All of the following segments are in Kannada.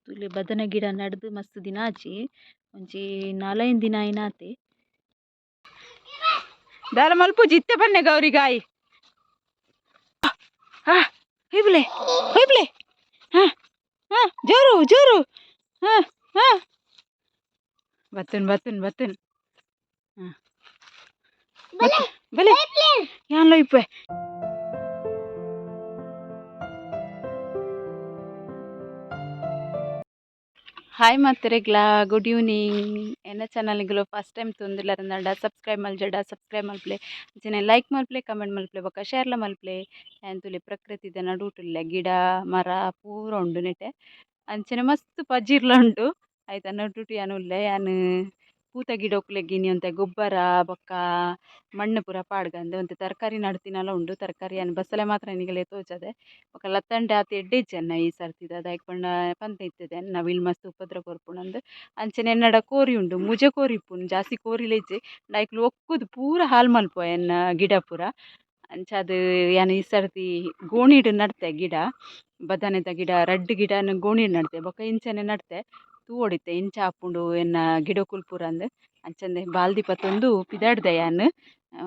ತುಲೆ ಬದನ ಗಿಡ ನಡ್ದು ಮಸ್ತ್ ದಿನ ಆಚಿ ಒಂಜಿ 4-5 ದಿನ ಆಯ್ನಾತೆ. ದಾಲ ಮಲ್ಪ ಜಿತ್ತೆ ಬನ್ನೆ ಗೌರಿಗಾಯಿ ಹೊಯ್ಬಿಲೆ ಹೊಯ್ಬಿಲೆ ಜೋರು ಜೋರು ಬತ್ತನ್ ಬತ್ತನ್ ಬತ್ತನ್ ಬಲೆ ಯಾನ್ ಲೋಯ್ಪೆ ಹಾಯ್ ಮಾತ್ರೆಗ್ಲಾ ಗುಡ್ ಈವ್ನಿಂಗ್ ಎನ್ನ ಚಾನಲ್ಗಳು ಫಸ್ಟ್ ಟೈಮ್ ತೊಂದಿಲ್ಲರಂದ ಸಬ್ಸ್ಕ್ರೈಬ್ ಮಲ್ಪ್ಲೆ ಅಂಚನೆ ಲೈಕ್ ಮಲ್ಪ್ಲೆ ಕಮೆಂಟ್ ಮಲ್ಪ್ಲೆ ಬೊಕ್ಕ ಶೇರ್ಲ ಮಲ್ಪ್ಲೆ ತುಲೆ ಪ್ರಕೃತಿದ ನಡುಟುಲ್ಲೆ ಗಿಡ ಮರ ಪೂರ ಉಂಡು ನೆಟೆ ಅಂಚನೆ ಮಸ್ತ್ ಪಜಿರ್ಲ ಉಂಡು ಆಯ್ತಾ ನಡುಟು ಯಾನ್ ಉಲ್ಲೆ ಯಾನ್ ಪೂತ ಗಿಡ ಒಕ್ಲೆಗಿನಿ ಒಂತೆ ಗೊಬ್ಬರ ಬೊಕ್ಕ ಮಣ್ಣು ಪೂರ ಪಾಡ್ಗಂದೆ ಒಂತೆ ತರಕಾರಿ ನಡ್ತಿನಲ ಉಂಡು ತರಕಾರಿ ಯಾನ್ ಬಸಳೆ ಮಾತ್ರ ನಿಗಲೆ ತೋಜದೆ ಬೊಕ ಲತ್ತಂಡೆ ಆತ ಎಡ್ಡೆ ಇಜ್ಜೆನ್ನ ಈ ಸರ್ತಿದ ದಾಯಕ್ ಪಂಡ ಪಂತ ಇತ್ತದೆ ನವಿಲ್ ಮಸ್ತ್ ಉಪದ್ರ ಕೊರ್ಪುಂಡು ಅಂಚನೆ ಎನ್ನಡ ಕೋರಿ ಉಂಡು ಮುಜೆ ಕೋರಿ ಇಪ್ಪುನು ಜಾಸ್ತಿ ಕೋರಿಲ ಇಜ್ಜಿ ಡೈಕ್ಲು ಒಕ್ಕುದು ಪೂರ ಹಾಲ್ ಮಲ್ಪುವ ಎನ್ನ ಗಿಡ ಪೂರ ಅಂಚ ಅದು ಯಾನ್ ಈ ಸರ್ತಿ ಗೋಣಿಡ್ ನಡ್ತೆ ಗಿಡ ಬದನೆದ ಗಿಡ ರಡ್ಡ್ ಗಿಡನ ಗೋಣಿಡ್ ನಡ್ತೆ ಬೊಕ ಇಂಚನೆ ನಡ್ತೆ ತೂ ಹೊಡಿತೆ ಇಂಚ ಆಪುಂಡು ಎನ್ನ ಗಿಡ ಕುಲ್ಪುರ ಅಂದ್ ಅಂಚಂದೆ ಬಾಲ್ದಿ ಪತ್ತೊಂದು ಪಿದಾಡ್ದೆ ಯಾನ್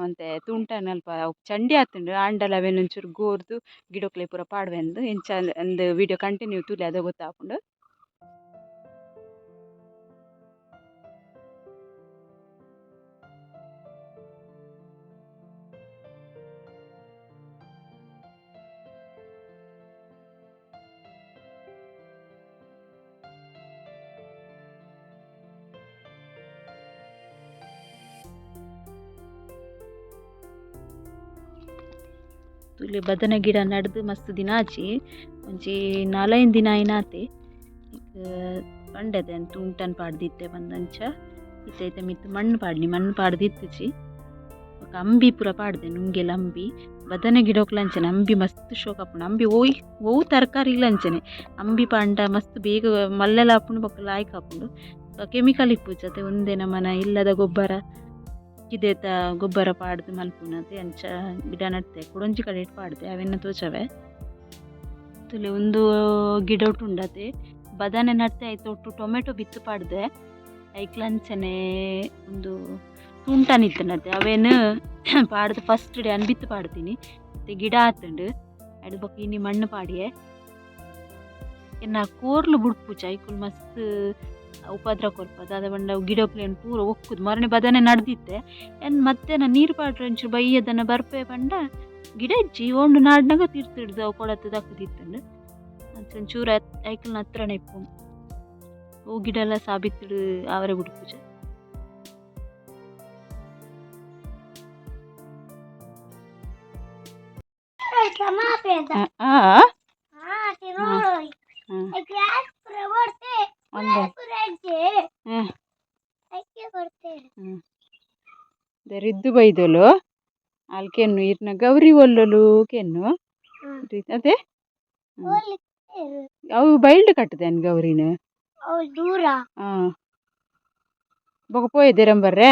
ಒಂತೆ ತುಂಟನ್ ಅಲ್ಪ ಚಂಡಿ ಆತುಂಡು ಆಂಡಲ ಅವೆನ್ ಒಂಚೂರು ಗೋರ್ದು ಗಿಡಕ್ಲೆ ಪೂರ ಪಾಡ್ವೆಂದು ಇಂಚ ಅಂದ್ ವಿಡಿಯೋ ಕಂಟಿನ್ಯೂ ತೂಲೆ ಅದ ಗೊತ್ತಾಪುಂಡು. ತುಲೆ ಬದನ ಗಿಡ ನಡ್ದು ಮಸ್ತ್ ದಿನ ಆಚಿ ಒಂಜಿ 4-5 ದಿನ ಆಯ್ನಾತೆ. ಪಂಡದೆ ಅಂತು ಉಂಟನ್ ಪಾಡ್ದಿತ್ತೆ ಬಂದಂಚ ಇತ್ತೈತೆ ಮಿತ್ತು ಮಣ್ಣು ಪಾಡ್ದಿತ್ತುಜಿ ಬೊಕ ಅಂಬಿ ಪೂರ ಪಾಡ್ದೆ ನುಂಗೆಲ ಅಂಬಿ ಬದನ ಗಿಡಕ್ಲಂಚನೆ ಅಂಬಿ ಮಸ್ತ್ ಶೋಕ್ ಆಪುಂಡು ಅಂಬಿ ಓವು ತರಕಾರಿಗ್ಲ ಅಂಚನೆ ಅಂಬಿ ಪಾಂಡ ಮಸ್ತ್ ಬೇಗ ಮಲ್ಲೆಲ ಆಪುಂಡು ಬೊಕ ಲಾಯ್ಕ್ ಆಪುಂಡು ಕೆಮಿಕಲ್ ಇಪ್ಪುಜತೆ ಒಂದೇ ನಮನ ಇಲ್ಲದ ಗೊಬ್ಬರ ಕಿದೇತ ಗೊಬ್ಬರ ಪಾಡ್ದು ಮಲ್ಪುನತೆ ಅಂಚ ಗಿಡ ನಡ್ತೆ ಕುಡೊಂಜಿ ಕಡೆ ಪಾಡ್ದೆ ಅವೆನ್ನ ತೋಚವೆ ತುಲೆ ಒಂದು ಗಿಡ ಉಂಡತೆ ಬದನೆ ನಡ್ತೆ ಆಯ್ತು ಒಟ್ಟು ಟೊಮೆಟೊ ಬಿತ್ತು ಪಾಡ್ದೆ ಐಕ್ಲಂಚನೆ ಒಂದು ತುಂಟನಿತ್ತನತೆ ಅವೇನು ಪಾಡ್ದು ಫಸ್ಟ್ ಡೇ ಬಿತ್ತು ಪಾಡ್ತೀನಿ ಮತ್ತೆ ಗಿಡ ಆತುಂಡು ಅಡ್ ಬೊಕ ಇನಿ ಮಣ್ಣು ಪಾಡಿಯೆ ಎನ್ನ ಕೋರ್ಲು ಬುಡ್ಪುಜ ಐಕುಲ್ ಮಸ್ತ್ ಉಪದ್ರ ಕೊರ್ಪದ ಅದ ಬಂಡ ಗಿಡಕ್ಲೇನು ಪೂರ ಒಕ್ಕುದು ಮರಣೆ ಬದನೆ ನಡ್ದಿತ್ತೆ ಎನ್ ಮತ್ತೆ ನಾ ನೀರು ಪಾಡ್ರೆ ಒಂಚೂರು ಬೈಯದನ್ನ ಬರ್ಪೆ ಪಂಡ ಗಿಡ ಇಜ್ಜಿ ಒಂದು ನಾಡ್ನಾಗ ತೀರ್ತಿಡ್ದು ಅವು ಕೊಡತ್ತು ದಕ್ಕದಿತ್ತಂಡು ಒಂಚೂರು ಐಕಲ್ನ ಹತ್ರನೇ ಇಪ್ಪು ಹೂ ಗಿಡ ಎಲ್ಲ ಸಾಬಿತ್ತಿಡು ಅವರೇ ಬುಡ್ಪುಜ. ರಿದ್ದು ಬೈದಲು ಅಲ್ಲಿ ಕೆನ್ನು ಇರ್ನ ಗೌರಿ ಒಲ್ಲಲು ಕೆನ್ನು ಅದೇ ಅವು ಬೈಲ್ಡ್ ಕಟ್ಟದೆ ಗೌರಿನ ದೂರ ಬೊಕ ಪೋಯೆದಿರಂಬರ್ರೆ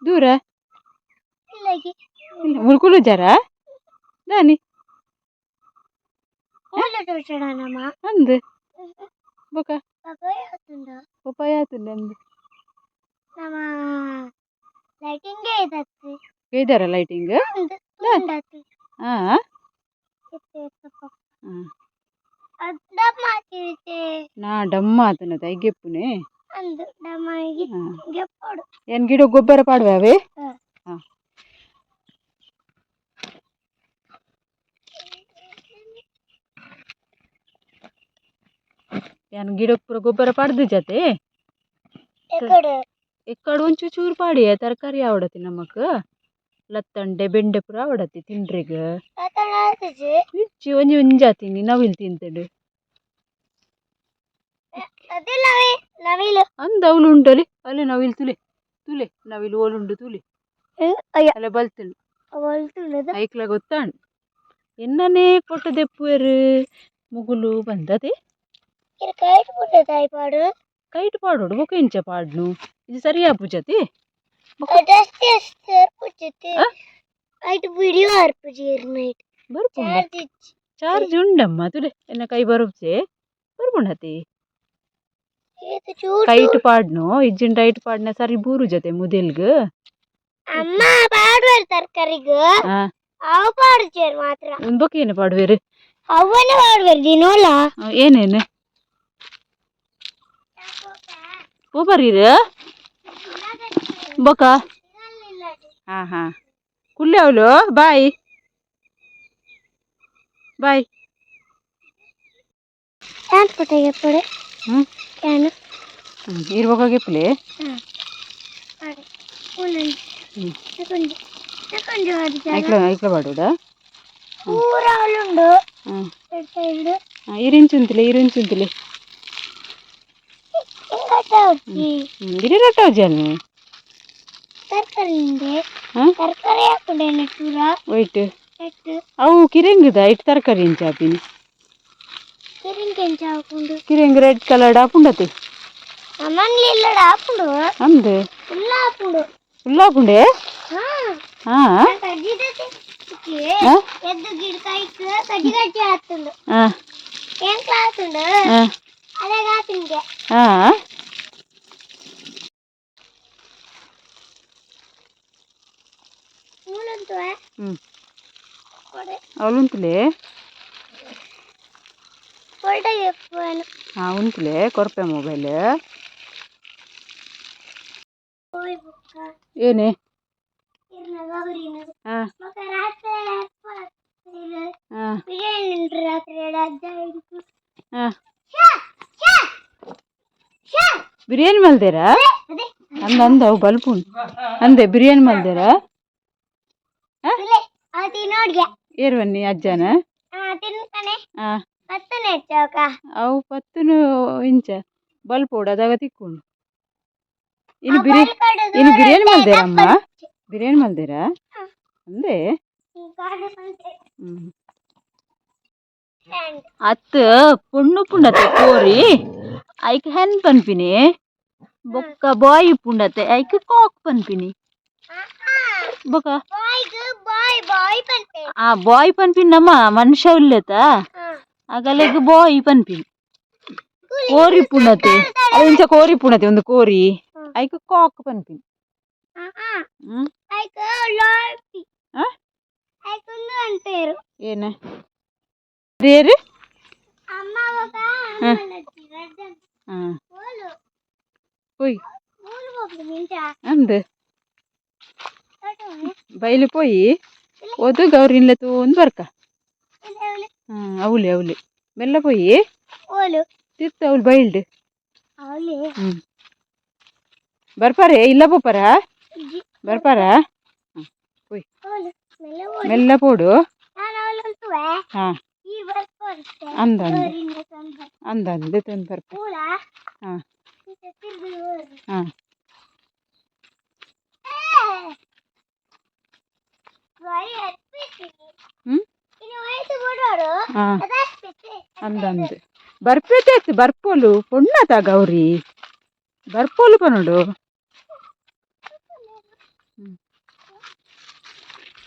ದೂರ ಮುಲ್ಕುಲು ಜರ ದಾನಿ ಅಂದ್ ಬೊಕ ಪಪ್ಪಾಯ ಆತುಂಡು ಅಂದ್ ಗೈದಾರ ಲೈಟಿಂಗ್ ನಾ ಡಮ್ಮ ಆತನದ ಐಗೆಪ್ಪುನೆ ಏನ್ ಗಿಡ ಗೊಬ್ಬರ ಪಾಡುವೆ ಅವೇ ಯಾನ್ ಗಿಡ ಪೂರ ಗೊಬ್ಬರ ಪಾಡ್ದು ಜತೆ ಎಕ್ಕಡ ಒಂಚೂರು ಚೂರು ಪಾಡಿಯ ತರಕಾರಿ ಆವಡತಿ ನಮಕ್ ಲತ್ತಂಡೆ ಬೆಂಡೆ ಪೂರ ಆವಡತಿ ತಿಂಡ್ರಿಗ ಇಜ್ಜಿ ಒಂಜಿ ಒಂಜಾತಿನಿ ನವಿಲ್ ತಿಂತಡು ಅಂದ ಅವಳು ಉಂಟಲಿ ಅಲ್ಲೇ ನವಿಲ್ ತುಲೆ ತುಲೆ ನವಿಲ್ ಓಲುಂಡು ತುಲೆ ಅಲ್ಲ ಬಲ್ತುಂಡು ಐಕ್ಲ ಗೊತ್ತಾಂಡು ಎನ್ನನೇ ಪೊಟ್ಟು ದೆಪ್ಪುವೆರು ಮುಗುಲು ಬಂದದೆ ಕೈಟ್ ಪಾಡೋಡು ಬೊಕ ಇಂಚ ಪಾಡ್ನು ಇದು ಸರಿಯಾ ಪೂಜತಿ ಬರ್ಪುಂಡು ಚಾರ್ಜ್ ಉಂಡಮ್ಮ ತುಲೆ ಎನ್ನ ಕೈ ಬರೋಬ್ಸೆ ಬರ್ಬುಂಡತಿ ಕೈಟ್ ಪಾಡ್ನು ಇಜ್ಜಿನ ರೈಟ್ ಪಾಡ್ನ ಸರಿ ಬೂರು ಜೊತೆ ಮುದೆಲ್ಗ್ ಅಮ್ಮ ಪಾಡುವ ತರಕಾರಿಗ ಅವ ಪಾಡುಚೇರ್ ಮಾತ್ರ ಬೊಕೇನು ಪಾಡುವೇರು ಅವನ ಪಾಡುವೇರು ದಿನೋಲ ಏನೇನು ಪೂಪರೀರ್ ಬೊಕ ಹಾ ಹಾ ಕುಲ್ಲೆ ಅವಳು ಬಾಯ್ ಬಾಯ್ ಯಾನ್ ಪುಟಗೆ ಪುಡೆ ಯಾನು ಇರ್ಬೇಕಾಗೆ ಪ್ಲೇ ಐಕ್ಲ ಪಾಡುಡ ಪೂರ ಅವಳುಂಡು ಇರಿಂಚುಂತಿಲೆ ಗಿರಿ ರೊಟ್ಟವಜಾನು ತರಕಾರಿ ತರಕಾರಿ ಹಾಕೊಂಡೆ ನೆಟ್ಟೂರ ವೈಟ್ ಅವು ಕಿರೆಂಗದ ಇಟ್ಟು ತರಕಾರಿ ಇಂಚ ಹಾಪಿನಿ ಕಿರಿಂಗ್ ಎಂಚ ಹಾಕೊಂಡು ಕಿರೆಂಗ್ ರೆಡ್ ಕಲರ್ಡ್ ಹಾಪುಂಡತಿ ಅಮ್ಮನ್ಲಿ ಇಲ್ಲಡ ಹಾಕೊಂಡು ಅಂದೆ ಫುಲ್ಲ ಹಾಕೊಂಡು ಫುಲ್ ಹಾಪುಂಡೆ ಹಾ ಎದ್ದು ಗಿಡ ಕೈಕ್ ಕಜ್ಜಿ ಕಜ್ಜಿ ಹಾಕ್ತುಂಡು ಏನ್ ಕ್ಲಾಸ್ ಉಂಡು ಅದೇ ಹಾಕಿನ್ಗೆ ಹಾ ಮೂಲಂತು ಅವಳುಂತಲೇ ಫೋಲ್ಡಾಗೆ ಫೋನ್ ಹಾ ಉಂತಲೇ ಕೊರ್ಪೆ ಮೊಬೈಲ್ ಓಯ್ ಬುಕ್ಕ ಏನೇ ಇರ್ನ ಗೌರಿನ ಹಾ ಮಕ್ಕ ರಾತ್ರಿ ಬಿರಿಯಾನಿ ರಾತ್ರಿ ಅಜ್ಜ ಹಿಡಿದು ಬಿರಿಯಾನಿ ಮಲ್ದೇರಾ ಅಂದ ಅವು ಬಲ್ಪು ಅಂದೆ ಬಿರಿಯಾನಿ ಮಲ್ದೇರಾ ಅತಿ ನೋಡ್ಗೆ ಏರ್ವನ್ನಿ ಅಜ್ಜನ ತಿನ್ಕಣೆ ಹಾ ಮತ್ತನೆ ಹೆಚ್ಚಾಕ ಅವು ಪತ್ತುನು ಇಂಚ ಬಲ್ಪೋಡು ಅದಾಗ ತಿಕ್ಕೊಂಡು ಇನ್ನು ಬಿರಿಯಾನಿ ಮಲ್ದೇರಾ ಅಮ್ಮ ಬಿರಿಯಾನಿ ಮಲ್ದೇರಾ ಅಂದೆ ಅತ್ತ ಪೊಣ್ಣು ಪುಂಡತೆ ಕೋರಿ ಐಕ್ ಹೆನ್ ಪನ್ಪಿನಿ ಬೊಕ್ಕ ಬಾಯ್ ಪುಂಡತೆ ಐಕ್ ಕಾಕ್ ಪನ್ಪಿನಿ ಬೊಕ ಆ ಬಾಯ್ ಪನ್ಪಿನ್ ನಮ್ಮ ಮನುಷ್ಯ ಉಲ್ಲೆತ ಆಗಲೆಗ್ ಬಾಯ್ ಪನ್ಪಿನಿ ಕೋರಿ ಪುಂಡತೆ ಇಂಚ ಕೋರಿ ಪುಂಡತೆ ಒಂದು ಕೋರಿ ಐಕ್ ಕಾಕ್ ಪನ್ಪಿನಿ ಏನ ದೇರು పోయి అందు బయలు పోయి వద్దు గౌరీన్లతో ఉంది బరక అవులే అవులే మెల్ల పోయి తిరుత అవులు బయలుడు ಬರ್ಪಾರೆ ಇಲ್ಲ ಪೋಪರಾ ಬರ್ಪಾರಾ పోయి మెల్ల పోడు ಹಾ ಅಂದಂದು ತಂದು ಬರ್ಪ ಹಾ ಹಾ ಅಂದಂದು ಬರ್ಪೇತೆ ಬರ್ಪೋಲು ಪೊಣ್ಣತ ಗೌರಿ ಬರ್ಪೋಲು ಪನೋಡು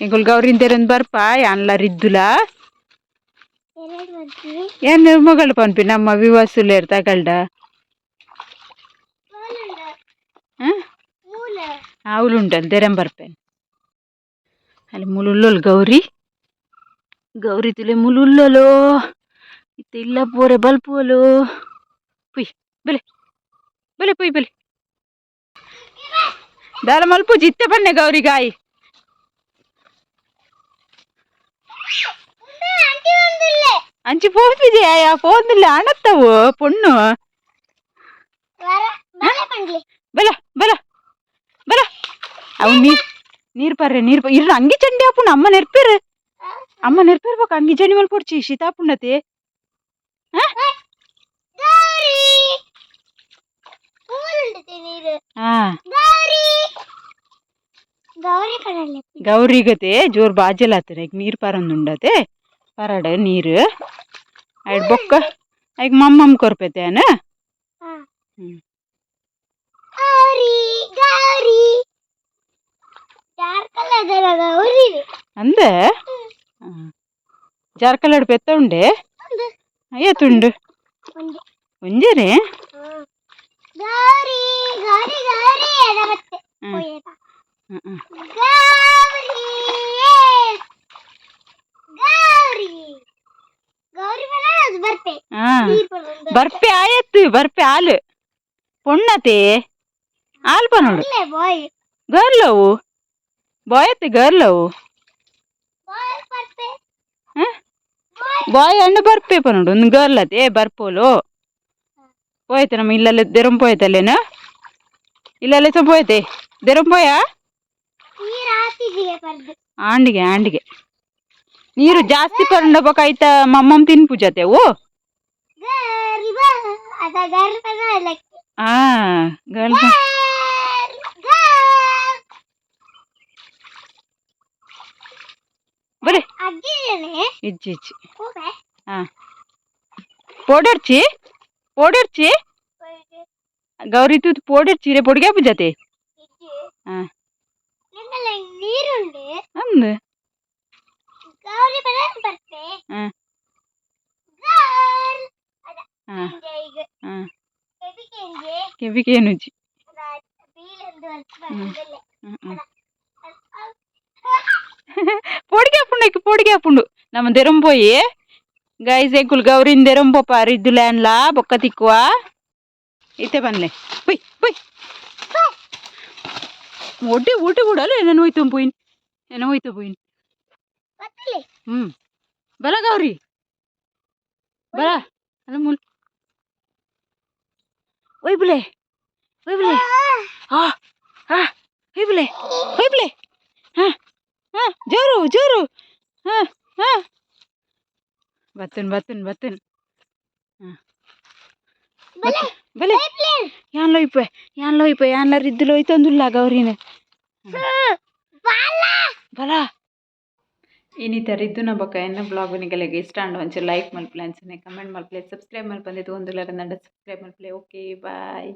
ಎಂಗುಲ್ ಗೌರಿನ್ ತೆರೊಂದು ಬರ್ಪ ಯಾನ್ಲ ರಿದ್ದುಲ ಏನು ಮಗಳು ಪನ್ಪಿ ನಮ್ಮ ವಿವಾಸುಲೇರ್ ತಗಲ್ಡ ಅವಳುಂಟಲ್ ತೆರಂ ಬರ್ಪೇನೆ ಅಲ್ಲಿ ಮುಲುಲ್ಲೋಲ್ ಗೌರಿ ಗೌರಿ ತುಲೆ ಮುಲುಲ್ಲೋಲು ಇತ್ತ ಇಲ್ಲ ಪೋರೆ ಬಲ್ಪೋಲು ಪುಯ್ ಬೆಲೆ ಬೆಲೆ ಪುಯ್ ಬೆಲೆ ದಾಲ ಮಲ್ಪು ಜಿತ್ತೆ ಬನ್ನೆ ಗೌರಿ ಗಾಯಿ ಅಂಚಿ ಪೋದ್ಲಿಜೆ ಪೋದ್ಲಿಲ್ಲ ಅಣತ್ತವು ಪೊಣ್ಣು ಬಲ ಬಲ ಬಲ ಅವು ನೀರ್ ಪರ್ರೆ ಇರ್ನ ಅಂಗಿ ಚಂಡಿ ಆಪುಂಡು ಅಮ್ಮ ನೆರ್ಪೇರ್ಬೇಕು ಅಂಗಿ ಚಂಡಿ ಮೇಲೆ ಪೊಡ್ಚಿ ಶೀತಾಪುಂಡತೆ ಗೌರಿಗತೆ ಜೋರ್ ಬಾಜಲಾತರೆ ನೀರ್ ಪರಂದುಂಡತೆ ಪರಡ ನೀರು ಐಡ್ ಬೊಕ್ಕ ಐಕ್ ಮಮ್ಮಮ್ ಕೊರ್ಪೆತೇನ ಅಂದೆ ಜಾರ್ಕಲಾಡು ಪೆತ್ತ ಉಂಡೆ ಒಂದು ಅಯ್ಯತ್ತುಂಡು ಒಂದು ಒಂಜೇನೆ ಗೌರಿ ಗೌರಿ ಗೌರಿ ಅದ ಮತ್ತೆ ಹ್ಮ್. ಹೋಯ್ತಾ ಹ್ಮ್. ಗೌರಿ ಗೌರಿ ಗೌರಿ ಬರೋದು ಬರ್ಪೆ ಹಾ ಬರ್ಪೆ ಆಯತ್ತು ಬರ್ಪೆ ಹಾಲು ಪೊಣ್ಣತೆ ಹಾಲು ಪನೋಡು ಇಲ್ಲೇ ಬಾಯ್ ಗರ್ಲವು ಬಾಯತ್ತೆ ಗರ್ಲವು ಬಾಯ್ ಬರ್ಪೆ ಬಾಯ್ ಅಂಡ್ ಬರ್ಪೆ ಪನೋಡು ಒಂದು ಗರ್ಲ್ ಅದೇ ಬರ್ಪೋಲು పోయితే ನಮ್ಮ ಇಲ್ಲಲ್ಲೇ ದೆರಂ పోయేతలేనా ಇಲ್ಲಲ್ಲೇ ಸಹ పోయితే ದೆರಂ పోಯಾ ಈ ರಾತಿಗೆ ಬರ್ದು ಆಂಡಿಗೆ ಆಂಡಿಗೆ ನೀರು ಜಾಸ್ತಿ ಪರಂಡಬೇಕಾಯ್ತ ಮಮ್ಮಮ್ ತಿನ್ಪು ಜತೆವು ಗರಿ ಬಾ ಅದ ಗರಿ ಬಾ ಲಕ್ಕೆ ಆ ಗರ್ಲ್ ಬರೇ ಅಜ್ಜಿನೇ ಇಜ್ಜಿ ಇಜ್ಜಿ ಹೋಗೆ ಹಾ ಪೋಡರ್ಚಿ ಪೋಡರ್ಚಿ ಗೌರಿ ತೂತ್ ಪೋಡರ್ಚಿ ರೇ ಪೊಡಿಗೆ ಪುಜತೆ ಇಜ್ಜಿ ಹಾ ನಿಮ್ಮಲ್ಲಿ ನೀರುಂಡು ಅಂದು ಗೌರಿ ಬರ ಬರ್ತೆ ಹಾ ಗರ್ ಅದ ಹಾ ಈಗ ಹಾ ಕೆಬಿಕೆಂಗೆ ಕೆವಿಗೆ ಏನುಜ್ಜಿ ಬೀಲೆಂದು ಬಂದಿಲ್ಲ పొడిగే అప్పుడు నమ్మ దెరం పోయి గైస్ ఎక్కులు గౌరీని దెరం పోప రిద్దు ల్యాన్లా బొక్క తిక్కువ ఇతే పనిలే పోయి పోయి ఒడ్డి ఊటి కూడా నేను పోయితాం పోయిన్ నేను పోయితా పోయిన్ ಬತ್ತಲೆ ಬಲ ಗೌರಿ ಬಲ ಅಲ್ಲ ಮುಲ್ ಒಯ್ಬುಲೆ ಒಯ್ಬುಲೆ ಹಾ ಹಾ ಒಯ್ಬುಲೆ ಒಯ್ಬುಲೆ ಹಾ ಹಾ ಜೋರು ಜೋರು ಹಾ ಹಾ ಬತ್ತನ್ ಬತ್ತನ್ ಬತ್ತನ್ ಹಾ ಬಲೆ ಯಾನ್ಲೋ ಇಪ್ಪ ಯಾನ್ಲ ರಿದ್ದುಲು ಹೋಯ್ತಂದುಲ್ಲ ಗೌರಿನ ಬಲ ಇನ್ನಿತ ರಿದ್ದುನ ಬೊಕ್ಕ ಎನ್ನ ಬ್ಲಾಗುನಿಗಳಿಗೆ ಇಷ್ಟ ಅಂಡು ಒಂಚೂರು ಲೈಕ್ ಮಲ್ಪಲೆ ಅಂಚನೆ ಕಮೆಂಟ್ ಮಲ್ಪಲೆ ಸಬ್ಸ್ಕ್ರೈಬ್ ಮಲ್ಪಂದಿದ್ದು ಒಂದುಲರ ನಂಡ ಸಬ್ಸ್ಕ್ರೈಬ್ ಮಲ್ಪಲೆ ಓಕೆ ಬಾಯ್